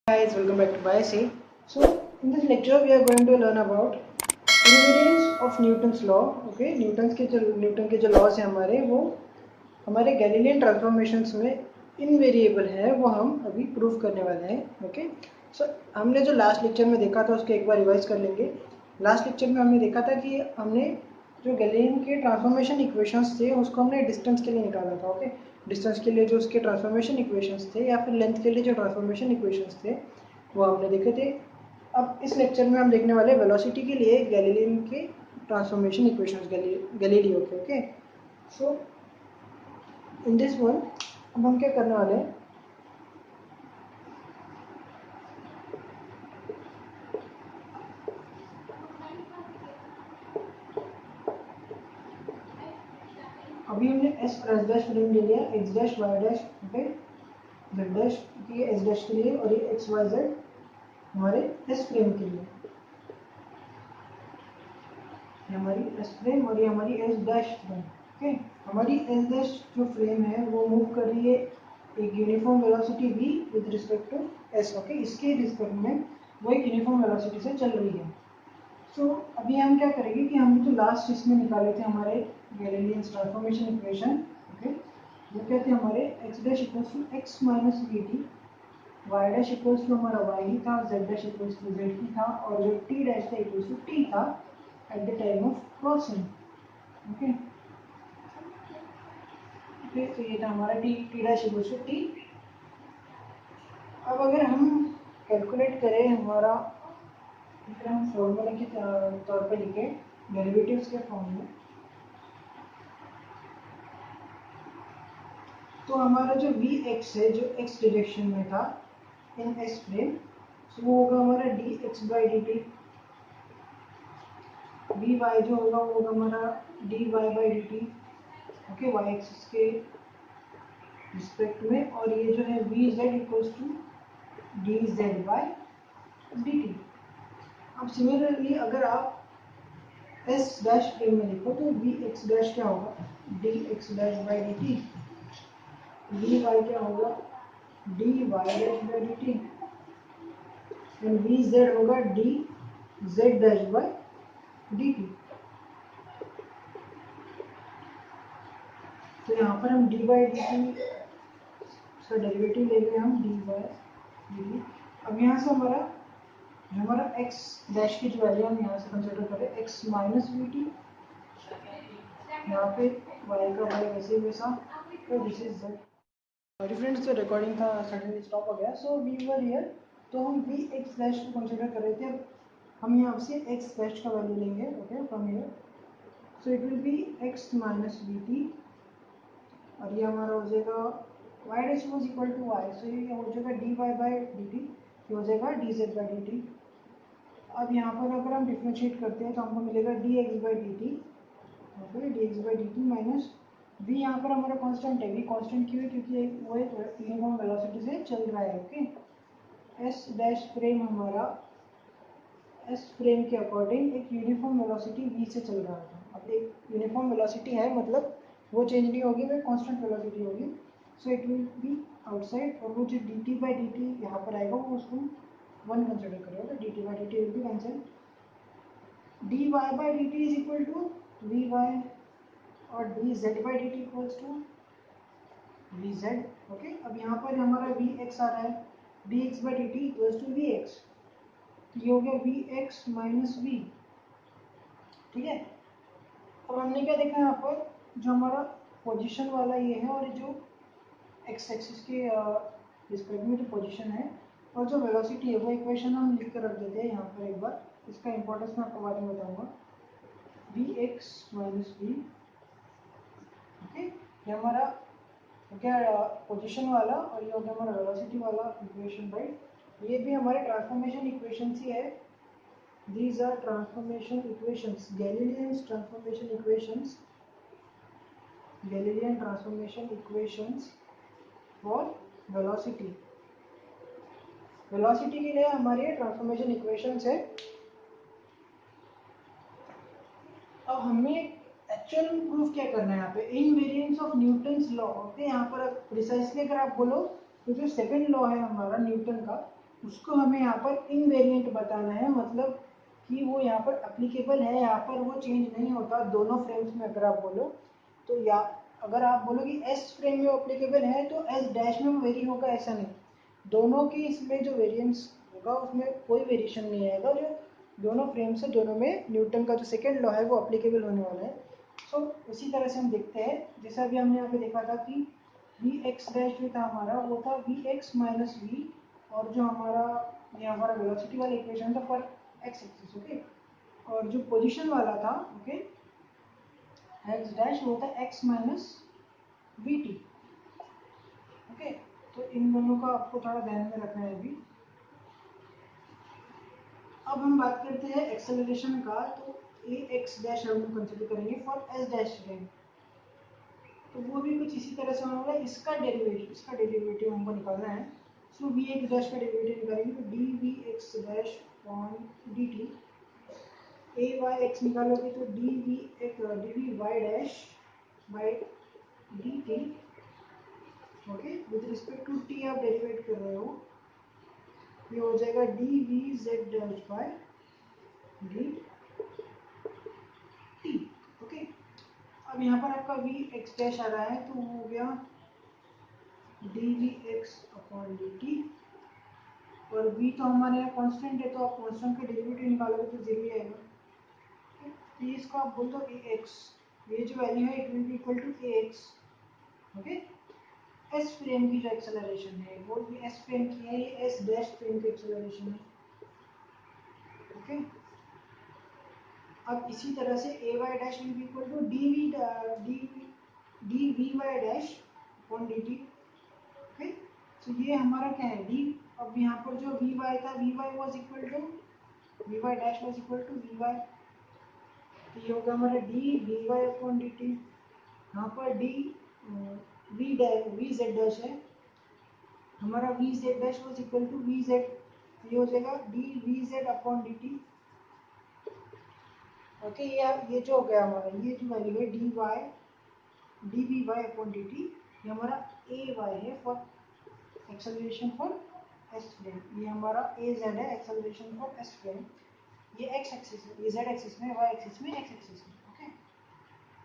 Guys, welcome back to BIC. So in this lecture we are going to learn about invariance of Newton's law. Okay, Newton के जो laws हैं वो हमारे Galilean transformations में invariable है, वो हम अभी प्रूव करने वाले हैं. ओके, सो हमने जो लास्ट लेक्चर में देखा था उसको एक बार रिवाइज कर लेंगे. लास्ट लेक्चर में हमने देखा था कि हमने जो गैलीलियन के ट्रांसफॉर्मेशन इक्वेशंस थे उसको हमने डिस्टेंस के लिए निकाला था. ओके, डिस्टेंस के लिए जो उसके ट्रांसफॉर्मेशन इक्वेशंस थे या फिर लेंथ के लिए जो ट्रांसफॉर्मेशन इक्वेशंस थे वो हमने देखे थे. अब इस लेक्चर में हम देखने वाले वेलोसिटी के लिए गैलीलियन के ट्रांसफॉर्मेशन इक्वेशंस गैलीलियो के. Okay, so in this one अब हम क्या करने वाले हैं, अभी हमने एस और एस डैश फ्रेम ले लिया, X dash Y dash okay Z dash, ये एस डैश के लिए और ये एक्स वाई जेड हमारे एस फ्रेम के लिए, ये हमारी एस फ्रेम और ये हमारी एस डैश फ्रेम. ओके, हमारी एस डैश जो फ्रेम है वो मूव कर रही है एक uniform velocity v with respect to s. Okay, इसके रिस्पेक्ट में वो एक यूनिफॉर्म वेलोसिटी से चल रही है. सो अभी हम क्या करेंगे कि हम जो लास्ट इसमें निकाले थे हमारे गैलीलियन ट्रांसफॉर्मेशन इक्वेशन, ओके, वो क्या थे हमारे x dash equals to x minus V T, y dash equals to हमारा y ही था, z dash equals to z ही था, और जो t डैश था इक्वल्स टू t था at the time of crossing. Okay, तो ये था हमारा t dash equals to t. अब अगर हम कैलकुलेट करें हमारा, फिर हम फॉर्मूला के तौर पे लिखे डेरिवेटिव्स के फॉर्म में, तो हमारा जो वी एक्स है जो एक्स डायरेक्शन में था इन एस फ्रेम, तो वो होगा हमारा D x by D T. We Y जो होगा वो होगा हमारा D Y by D T. Okay, Y axis के रिस्पेक्ट में, और ये जो है V Z equals to D Z by D T. अब सिमिलरली अगर आप एस डैश फ्रेम में लिखो तो वी एक्स डैश क्या होगा, d x dash by D T. We y क्या होगा, d y dash by D t. And v z होगा d z dash by D t. तो यहाँ पर हम डी बाई डी टी का डेरिवेटिव ले गए हम डी बाई डी टी. अब यहाँ से हमारा x डैश की जो वैल्यू हम यहाँ से कंसिडर करें x माइनस वी टी, यहाँ पे y का y वैसे ही वैसा, तो this is z. Sorry friends, तो रिकॉर्डिंग था सडनली स्टॉप हो गया. सो वी वर हियर, तो हम वी एक्स डैश को कंसिडर कर रहे थे. अब हम यहाँ से x डैश का वैल्यू लेंगे. Okay, from here so it will be x minus V T, और ये हमारा हो जाएगा y dash was equal to y, so ये हो जाएगा dy बाई डी टी, ये हो जाएगा dz बाई डी टी. अब यहाँ पर अगर हम डिफ्रेंशिएट करते हैं तो हमको मिलेगा D x by D T. Okay, D x by D T minus v, यहाँ पर हमारा कांस्टेंट है. v कांस्टेंट क्यों है, क्योंकि वो एक यूनिफॉर्म वेलोसिटी से चल रहा है. ओके, एस डैश फ्रेम हमारा एस फ्रेम के अकॉर्डिंग एक यूनिफॉर्म वेलोसिटी v से चल रहा था. अब एक यूनिफॉर्म वेलोसिटी है मतलब वो चेंज नहीं होगी, वो कांस्टेंट वेलोसिटी होगी. So it will be outside, और वो जो d t by D T यहाँ पर आएगा वो उसको वन कंसिडर करेगा. D t by D t will be cancel. D Y by D t is equal to we y, और d Z by D t equals to we z. Okay, अब यहाँ पर हमारा वी एक्स आ रहा है, d x by D t equals to we x, तो ये हो गया वी एक्स माइनस वी. ठीक है, अब हमने क्या देखा यहाँ पर, जो हमारा पोजीशन वाला ये है और जो एक्स एक्सिस के रिस्पेक्ट में जो पोजीशन है और जो वेलोसिटी है वो इक्वेशन हम लिख कर रख देते हैं यहाँ पर एक बार. इसका इंपॉर्टेंस मैं आपको बाद में बताऊंगा. V X minus V, okay, ये हमारा क्या पोजीशन वाला और ये हो गया हमारा वेलोसिटी वाला इक्वेशन. राइट, ये भी हमारे ट्रांसफॉर्मेशन इक्वेशंस ही है. These are transformation equations, Galilean transformation equations, Galilean transformation equations for velocity. Velocity के लिए हमारे ट्रांसफॉर्मेशन इक्वेशंस है. अब हमें एक्चुअल प्रूफ क्या करना है यहाँ पे, invariance of Newton's law. Okay, यहाँ पर प्रिसाइसली अगर आप बोलो तो जो सेकंड लॉ है हमारा न्यूटन का, उसको हमें यहाँ पर इनवेरिएंट बताना है, मतलब कि वो यहाँ पर अप्लीकेबल है, यहाँ पर वो चेंज नहीं होता दोनों फ्रेम्स में। अगर आप बोलो तो, या अगर आप बोलो कि एस फ्रेम में अप्लीकेबल है तो एस डैश में वो वेरी होगा, ऐसा नहीं। दोनों की इसमें जो वेरिएंस होगा उसमें कोई वेरिएशन नहीं आएगा, जो दोनों फ्रेम से दोनों में न्यूटन का जो सेकेंड लॉ है वो अप्लीकेबल होने वाला है। सो उसी तरह से हम देखते हैं, जैसा भी हमने यहाँ पे देखा था कि वी एक्स डैश जो था हमारा, वो था वी एक्स माइनस वी, और जो हमारा ये हमारा वेलोसिटी वाला इक्वेशन था फॉर एक्स एक्सिस, ओके। और जो पोजीशन वाला था, ओके, एक्स डैश वो था x minus V T, okay. तो इन दोनों का आपको थोड़ा ध्यान में रखना है अभी। अब हम बात करते हैं एक्सेलरेशन का, तो ए एक्स डैश हम कंसिडर करेंगे फॉर एस डैश फ्रेम, तो वो भी कुछ इसी तरह से होगा। इसका डेरिवेटिव हमको निकालना है। सो वी एक्स डैश का डेरिवेटिव निकालेंगे तो D V X dash upon D T, A Y X निकालोगे तो D V Y dash by D T, okay. With respect to T आप डेरिवेट कर रहे हो, ये हो जाएगा D V Z dash by D T, okay. अब यहाँ पर आपका वी एक्स डैश आ रहा है तो वो हो गया D V X upon D T, और v तो हमारे यहाँ कांस्टेंट है तो आप कांस्टेंट का डेरिवेटिव निकालोगे तो जीरो ही आएगा। तो इसको आप बोल दो ए एक्स, ये जो वैल्यू है it will be equal to A X, okay. S frame की जो एक्सेलरेशन है वो भी एस फ्रेम की है, ये एस डैश फ्रेम की एक्सेलरेशन है, ओके। अब इसी तरह से A Y dash will be equal to D V Y dash upon D T, okay. तो ये हमारा क्या है डी। अब यहाँ पर जो वी वाई था, V Y was equal to we Y dash was equal to we Y, तो ये होगा हमारा D V Y upon D T. यहाँ पर डी वी जेड डैश है, हमारा V Z dash was equal to we Z, ये हो जाएगा D V Z upon D T, okay. ये जो हो गया हमारा, ये जो वैल्यू है D V Y upon D T, ये हमारा ए वाई है for acceleration for S frame, ये हमारा ए जेड है एक्सेलरेशन फॉर एस फ्रेम। ये एक्स एक्सिस है, ये जेड एक्सिस में, वाई एक्सिस में, एक्स एक्सिस में, ओके।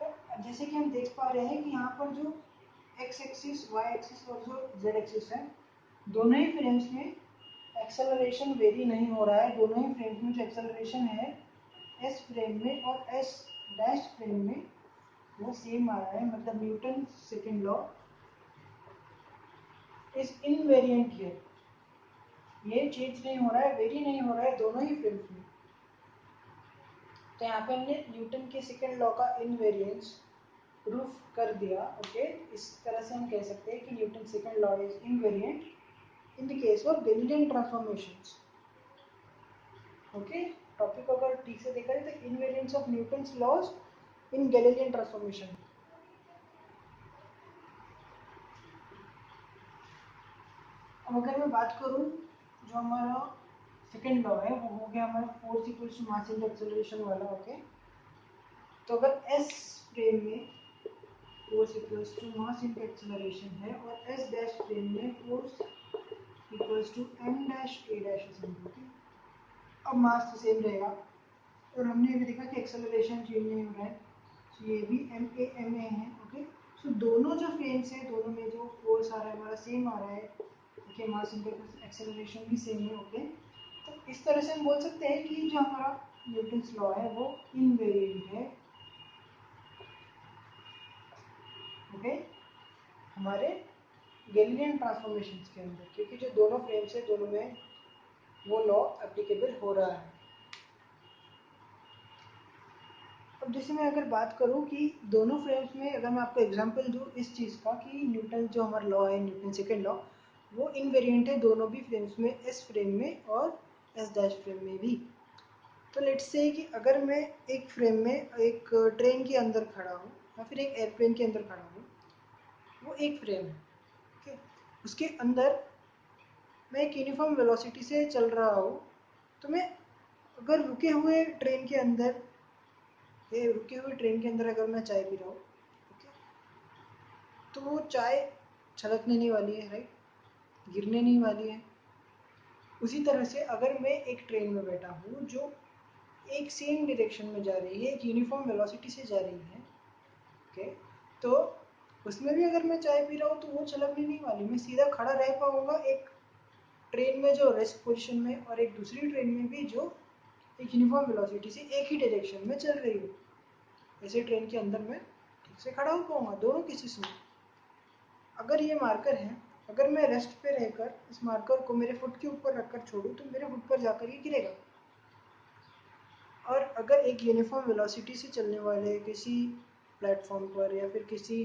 तो जैसे कि हम देख पा रहे हैं कि यहाँ पर जो एक्स एक्सिस, वाई एक्सिस और जो जेड एक्सिस है, दोनों ही फ्रेम्स में एक्सेलरेशन वेरी नहीं हो रहा है। दोनों ही फ्रेम्स में जो एक्सेलरेशन है एस फ्रेम में और एस डैश फ्रेम में वो सेम आ रहा है, मतलब Newton second law is invariant here, ये चेंज नहीं हो रहा है, वेरी नहीं हो रहा है दोनों ही फ्रेम्स में। तो यहाँ पे हमने न्यूटन के सेकेंड लॉ का इनवेरिएंस प्रूफ कर दिया, ओके। इस तरह से हम कह सकते हैं कि Newton second law is invariant in the case of Galilean transformations, okay. Topic को अगर ठीक से देखा जाए तो invariance of Newton's laws in Galilean transformation. अब अगर मैं बात करूं, जो हमारा सेकेंड लॉ है वो हो गया हमारा force equals to mass into acceleration वाला, ओके। तो अगर एस फ्रेम में force equals to mass into acceleration है और एस डैश फ्रेम में force equals to M dash A dash समझो, ओके। अब मास तो सेम रहेगा, और हमने अभी देखा कि एक्सेलरेशन चेंज नहीं हो रहा है, तो ये भी एम ए है, ओके। सो दोनों जो फ्रेम्स है, दोनों में जो फोर्स आ रहा है हमारा सेम आ रहा है, ओके। मास इनटू एक्सेलरेशन भी सेम है, ओके। तो इस तरह से हम बोल सकते हैं कि जो हमारा न्यूटन्स लॉ है वो इनवेरिएंट है, ओके, हमारे गैलीलियन ट्रांसफॉर्मेशंस के अंदर, क्योंकि जो दोनों फ्रेम्स है दोनों में वो लॉ एप्लीकेबल हो रहा है। अब जैसे मैं अगर बात करूं कि दोनों फ्रेम्स में, अगर मैं आपको एग्जांपल दूं इस चीज़ का कि न्यूटन जो हमारा लॉ है, न्यूटन सेकेंड लॉ, वो इनवेरिएंट है दोनों भी फ्रेम्स में, एस फ्रेम में और एस डैश फ्रेम में भी। तो लेट्स से कि अगर मैं एक फ्रेम में एक ट्रेन के अंदर खड़ा हूँ या फिर एक एयरप्लेन के अंदर खड़ा हूँ, वो एक फ्रेम है, ओके। उसके अंदर मैं एक यूनिफॉर्म वेलोसिटी से चल रहा हूँ, तो मैं अगर रुके हुए ट्रेन के अंदर अगर मैं चाय पी रहा हूँ, ओके, तो वो चाय छलकने नहीं वाली है, राइट, गिरने नहीं वाली है, उसी तरह से अगर मैं एक ट्रेन में बैठा हूँ जो एक सेम डायरेक्शन में जा रही है, एक यूनिफॉर्म वेलोसिटी से जा रही है, ओके, तो उसमें भी अगर मैं चाय पी रहा हूँ तो वो छलकने नहीं वाली, मैं सीधा खड़ा रह पाऊंगा एक ट्रेन में जो रेस्ट पोजीशन में, और एक दूसरी ट्रेन में भी जो एक यूनिफॉर्म वेलोसिटी से एक ही डायरेक्शन में चल रही हो। ऐसे ट्रेन के अंदर मैं ठीक से खड़ा हो पाऊंगा दोनों केसेस में। अगर ये मार्कर है, अगर मैं रेस्ट पे रहकर इस मार्कर को मेरे फुट के ऊपर रखकर छोड़ूं तो मेरे फुट पर जाकर ये गिरेगा। और अगर एक यूनिफॉर्म वेलोसिटी से चलने वाले किसी प्लेटफॉर्म पर या फिर किसी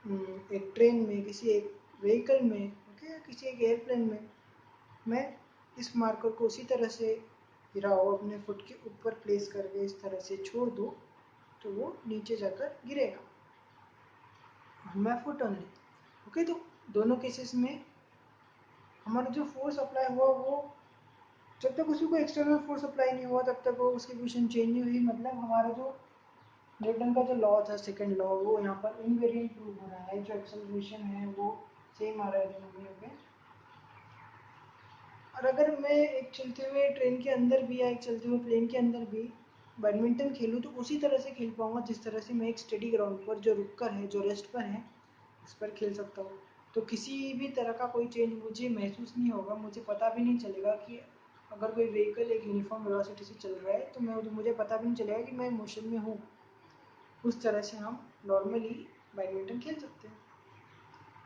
एक ट्रेन में, किसी एक व्हीकल में, ओके, या किसी एक एयरप्लेन में मैं इस मार्कर को उसी तरह से गिराओ, अपने फुट के ऊपर प्लेस करके इस तरह से छोड़ दो तो वो नीचे जाकर गिरेगा, मैं फुट ओनली, ओके। तो दोनों केसेस में हमारा जो फोर्स अप्लाई हुआ वो, जब तक उसी को एक्सटर्नल फोर्स अप्लाई नहीं हुआ तब तक वो उसकी पोजीशन चेंज नहीं हुई, मतलब हमारा जो न्यूटन का जो लॉ था, सेकंड लॉ, वो यहाँ पर इनवेरिएंट प्रूव हो रहा है। जो एक्सेलरेशन है वो सेम आ रहा है दोनों में, ओके। और अगर मैं एक चलते हुए ट्रेन के अंदर भी या एक चलते हुए प्लेन के अंदर भी बैडमिंटन खेलूँ तो उसी तरह से खेल पाऊंगा जिस तरह से मैं एक स्टडी ग्राउंड पर जो रुक कर है, जो रेस्ट पर है, उस पर खेल सकता हूँ। तो किसी भी तरह का कोई चेंज मुझे महसूस नहीं होगा, मुझे पता भी नहीं चलेगा कि अगर कोई व्हीकल एक यूनिफॉर्म वेलोसिटी से चल रहा है तो मुझे पता भी नहीं चलेगा कि मैं मोशन में हूँ। उस तरह से हम नॉर्मली बैडमिंटन खेल सकते हैं,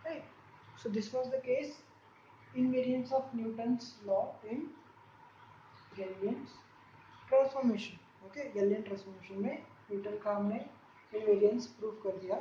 right. So this was the case invariance of Newton's law in Galilean's transformation, okay. Galilean transformation में न्यूटन का हमने इनवेरियंस प्रूव कर दिया।